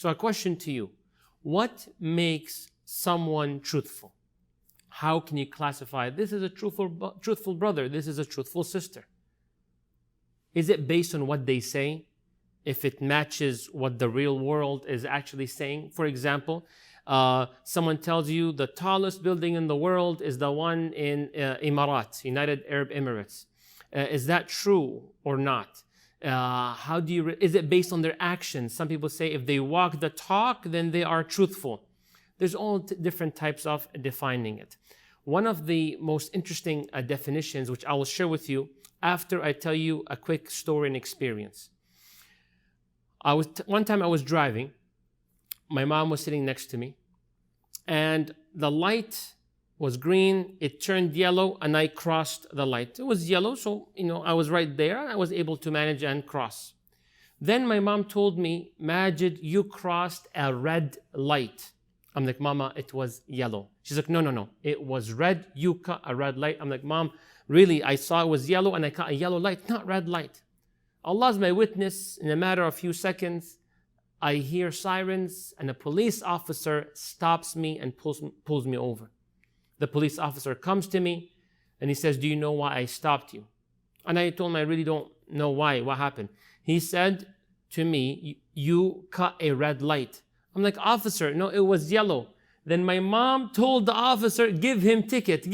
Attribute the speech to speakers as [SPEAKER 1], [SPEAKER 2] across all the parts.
[SPEAKER 1] So a question to you, what makes someone truthful? How can you classify, this is a truthful brother, this is a truthful sister? Is it based on what they say? If it matches what the real world is actually saying? For example, someone tells you the tallest building in the world is the one in Emirates, United Arab Emirates. Is that true or not? Is it based on their actions? Some people say if they walk the talk, then they are truthful. There's all different types of defining it. One of the most interesting definitions, which I will share with you after I tell you a quick story and experience. One time I was driving, my mom was sitting next to me, and the light was green, it turned yellow, and I crossed the light. It was yellow, so I was right there, and I was able to manage and cross. Then my mom told me, Majed, you crossed a red light. I'm like, Mama, it was yellow. She's like, no, it was red, you cut a red light. I'm like, Mom, really, I saw it was yellow, and I cut a yellow light, not red light. Allah's my witness, in a matter of a few seconds, I hear sirens, and a police officer stops me and pulls me over. The police officer comes to me, and he says, do you know why I stopped you? And I told him, I really don't know why, what happened? He said to me, you cut a red light. I'm like, officer, no, it was yellow. Then my mom told the officer, give him ticket.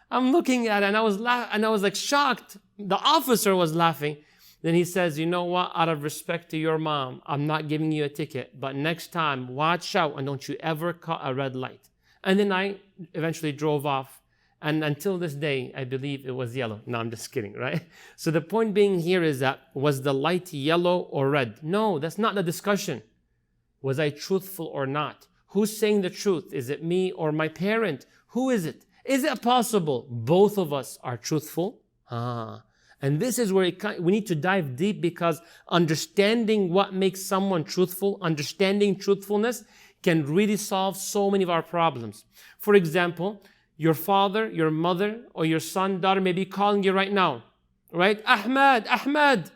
[SPEAKER 1] I'm looking at it, and I was like shocked. The officer was laughing. Then he says, you know what, out of respect to your mom, I'm not giving you a ticket, but next time, watch out and don't you ever cut a red light. And then I eventually drove off. And until this day, I believe it was yellow. No, I'm just kidding, right? So the point being here is that, was the light yellow or red? No, that's not the discussion. Was I truthful or not? Who's saying the truth? Is it me or my parent? Who is it? Is it possible both of us are truthful? And this is where we need to dive deep, because understanding what makes someone truthful, understanding truthfulness, can really solve so many of our problems. For example, your father, your mother, or your son, daughter may be calling you right now, right? Ahmad.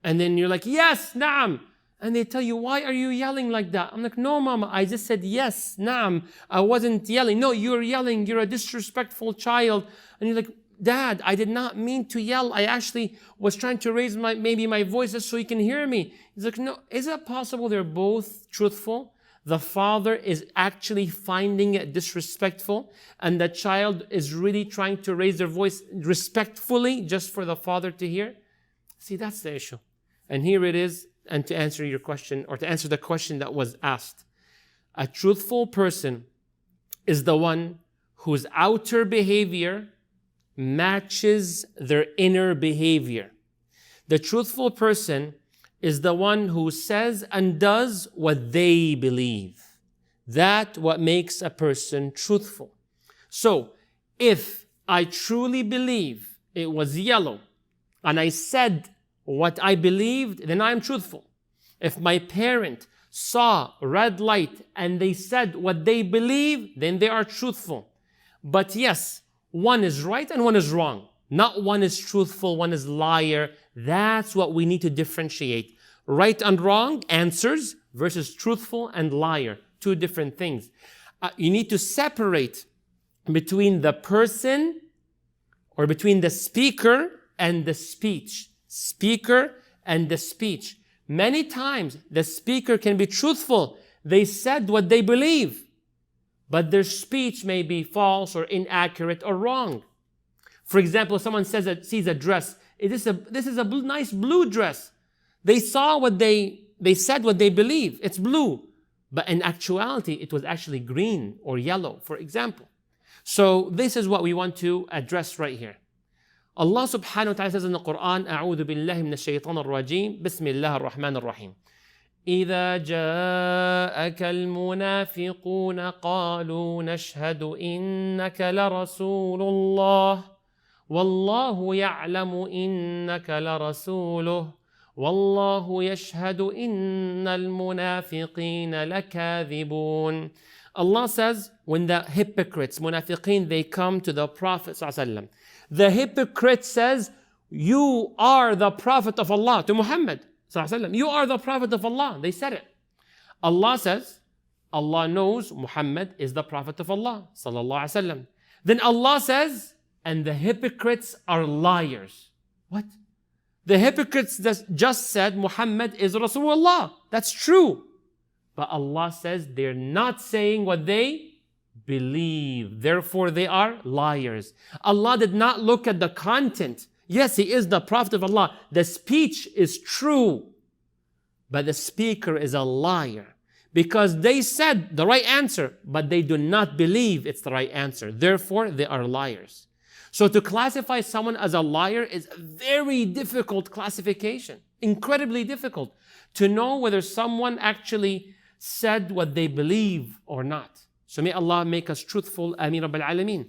[SPEAKER 1] And then you're like, yes, na'am. And they tell you, why are you yelling like that? I'm like, no, Mama, I just said yes, na'am. I wasn't yelling. No, you're yelling. You're a disrespectful child. And you're like, Dad, I did not mean to yell. I actually was trying to raise maybe my voice just so you can hear me. He's like, no, is it possible they're both truthful? The father is actually finding it disrespectful, and the child is really trying to raise their voice respectfully just for the father to hear? See, that's the issue. And here it is, and to answer your question, or to answer the question that was asked. A truthful person is the one whose outer behavior matches their inner behavior. The truthful person is the one who says and does what they believe. That's what makes a person truthful. So, if I truly believe it was yellow, and I said what I believed, then I'm truthful. If my parent saw red light and they said what they believe, then they are truthful. But yes, one is right and one is wrong. Not one is truthful, one is liar. That's what we need to differentiate. Right and wrong answers versus truthful and liar. Two different things. You need to separate between the person, or between the speaker and the speech. Speaker and the speech. Many times the speaker can be truthful. They said what they believe, but their speech may be false or inaccurate or wrong. For example, someone sees a dress. This is a nice blue dress. They saw what they said what they believe. It's blue. But in actuality, it was actually green or yellow, for example. So this is what we want to address right here. Allah subhanahu wa ta'ala says in the Quran, أعوذ بالله من الشيطان الرجيم بسم الله الرحمن الرحيم إذا جاءك المنافقون قالوا نشهد إنك لرسول الله والله يعلم إنك لرسوله والله يشهد إن المنافقين لكاذبون. Allah says, when the hypocrites, munafiqeen, they come to the Prophet ﷺ, the hypocrite says, you are the Prophet of Allah, to Muhammad ﷺ, you are the Prophet of Allah. They said it. Allah says, Allah knows Muhammad is the Prophet of Allah, sallallahu alaihi wasallam. Then Allah says, and the hypocrites are liars. What? The hypocrites just said Muhammad is Rasulullah. That's true. But Allah says they're not saying what they believe. Therefore, they are liars. Allah did not look at the content. Yes, He is the Prophet of Allah. The speech is true. But the speaker is a liar. Because they said the right answer, but they do not believe it's the right answer. Therefore, they are liars. So to classify someone as a liar is a very difficult classification. Incredibly difficult. To know whether someone actually said what they believe or not. So may Allah make us truthful. Ameen Rabbil Alameen.